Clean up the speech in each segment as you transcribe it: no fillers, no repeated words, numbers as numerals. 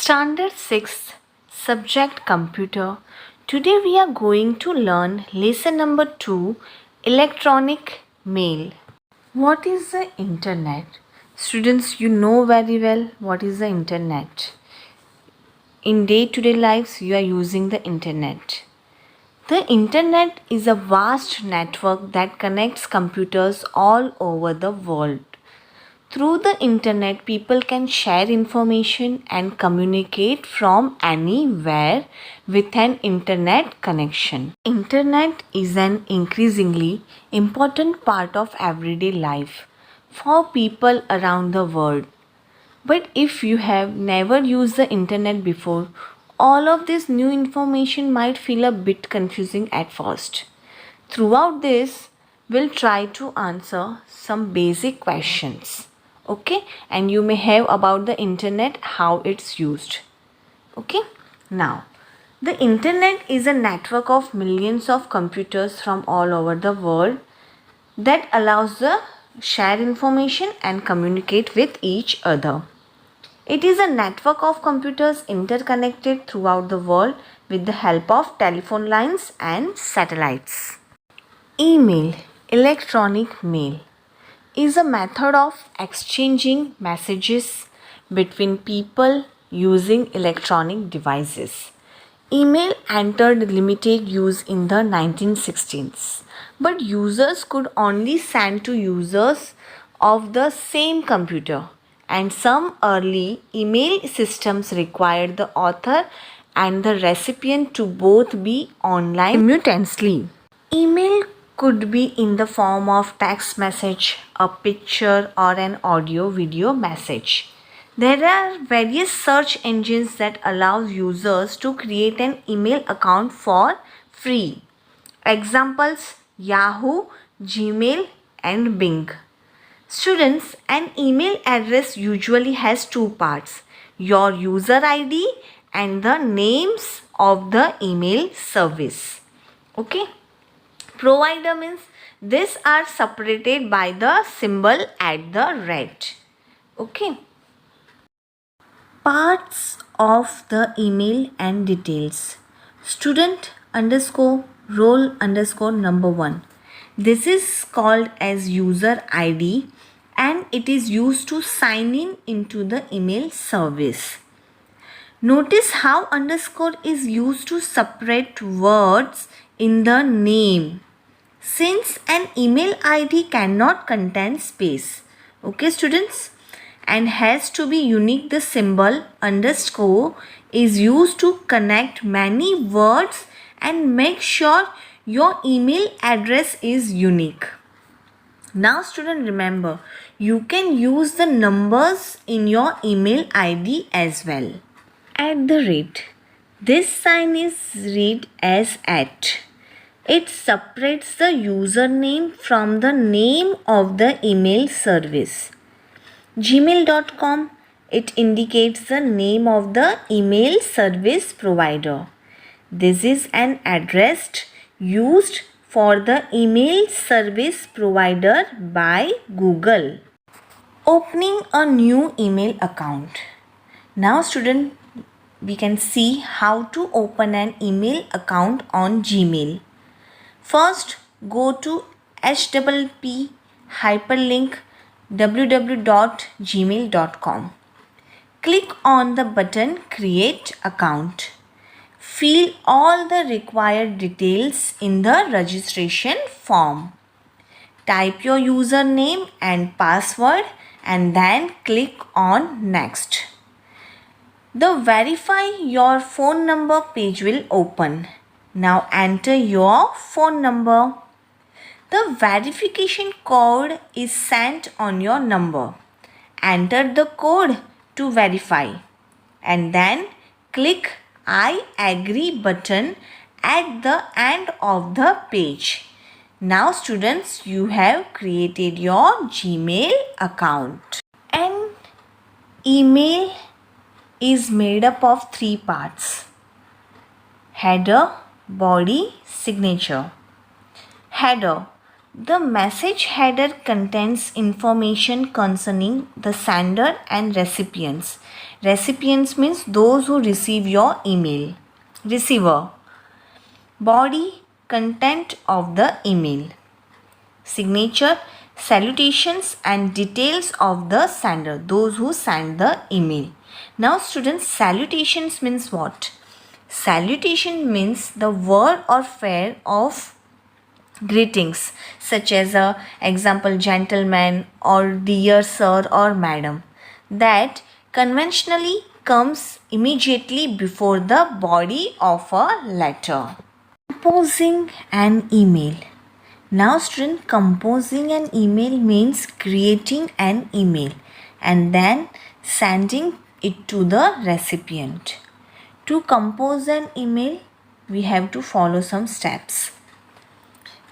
Standard 6 Subject Computer. Today we are going to learn lesson number 2 Electronic Mail. What is the internet? Students, you know very well what is the internet. In day-to-day lives you are using the internet. The internet is a vast network that connects computers all over the world. Through the internet, people can share information and communicate from anywhere with an internet connection. Internet is an increasingly important part of everyday life for people around the world. But if you have never used the internet before, all of this new information might feel a bit confusing at first. Throughout this, we'll try to answer some basic questions. Okay, and you may have about the internet, how it's used. Okay, now the internet is a network of millions of computers from all over the world that allows the share information and communicate with each other. It is a network of computers interconnected throughout the world with the help of telephone lines and satellites. Email, electronic mail, is a method of exchanging messages between people using electronic devices. Email entered limited use in the 1960s, but users could only send to users of the same computer, and some early email systems required the author and the recipient to both be online simultaneously. Email could be in the form of text message, a picture, or an audio video message. There are various search engines that allow users to create an email account for free. Examples: Yahoo, Gmail, and Bing. Students, an email address usually has two parts: your user ID and the names of the email service. Okay. Provider means these are separated by the symbol at the right. Okay. Parts of the email and details. Student underscore roll underscore number 1. This is called as user ID and it is used to sign in into the email service. Notice how underscore is used to separate words in the name, since an email ID cannot contain space. Okay, students, and has to be unique. The symbol underscore is used to connect many words and make sure your email address is unique. Now student, remember, you can use the numbers in your email ID as well. At the rate. This sign is read as at. It separates the username from the name of the email service. Gmail.com, it indicates the name of the email service provider. This is an address used for the email service provider by Google. Opening a new email account. Now student, we can see how to open an email account on Gmail. First, go to http hyperlink www.gmail.com. Click on the button Create Account. Fill all the required details in the registration form. Type your username and password and then click on Next. The Verify Your Phone Number page will open. Now enter your phone number. The verification code is sent on your number. Enter the code to verify and then click I agree button at the end of the page. Now students, you have created your Gmail account. An email is made up of 3 parts: header, body, signature. Header. The message header contains information concerning the sender and recipients. Recipients means those who receive your email. Receiver. Body, content of the email. Signature, salutations and details of the sender, those who send the email. Now students, salutations means what? Salutation means the word or phrase of greetings, such as example gentleman or dear sir or madam, that conventionally comes immediately before the body of a letter. Composing an email. Now student, composing an email means creating an email and then sending it to the recipient. To compose an email, we have to follow some steps.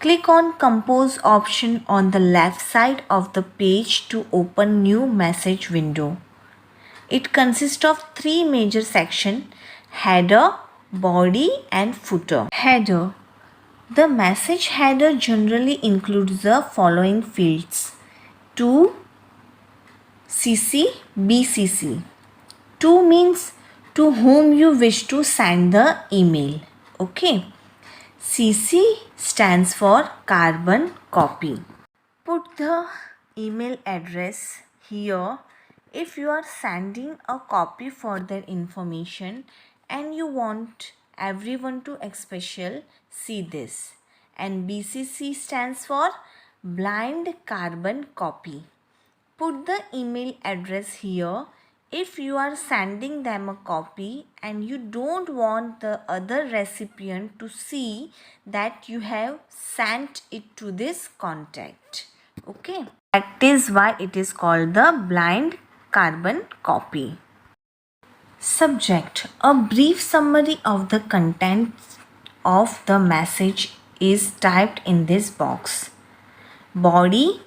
Click on Compose option on the left side of the page to open new message window. It consists of three major sections: header, body and footer. Header. The message header generally includes the following fields: to CC, BCC. To means to whom you wish to send the email. Okay. CC stands for carbon copy. Put the email address here if you are sending a copy for their information and you want everyone to especially see this. And BCC stands for blind carbon copy. Put the email address here if you are sending them a copy and you don't want the other recipient to see that you have sent it to this contact. Okay. That is why it is called the blind carbon copy. Subject. A brief summary of the content of the message is typed in this box. Body.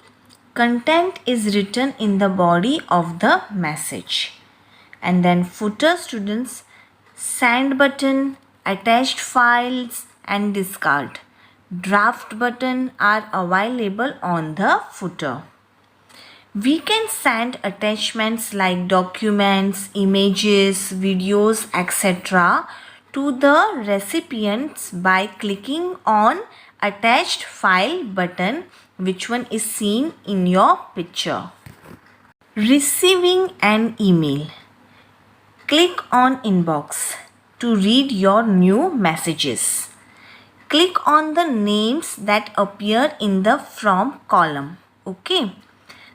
Content is written in the body of the message. And then footer, students, send button, attached files and discard. Draft button are available on the footer. We can send attachments like documents, images, videos, etc. to the recipients by clicking on attached file button, which one is seen in your picture. Receiving an email. Click on inbox to read your new messages. Click on the names that appear in the from column. Okay.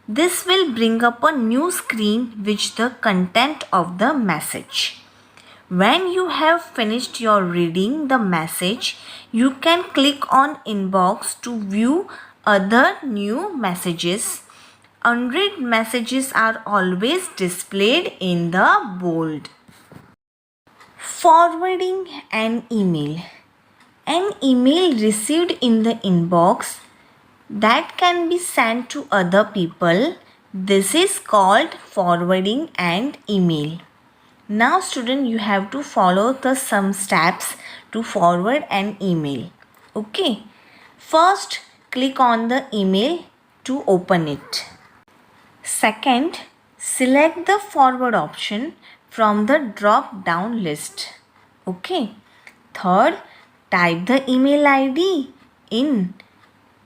This will bring up a new screen with the content of the message. When you have finished your reading the message, you can click on inbox to view other new messages. Unread messages are always displayed in the bold. Forwarding an email. An email received in the inbox that can be sent to other people. This is called forwarding an email. Now student, you have to follow the some steps to forward an email. Okay. First, click on the email to open it. Second, select the forward option from the drop down list. Okay. Third, type the email ID in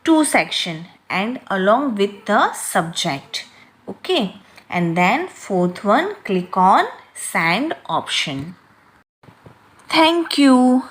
to section and along with the subject. Okay. And then fourth one, click on send option. Thank you.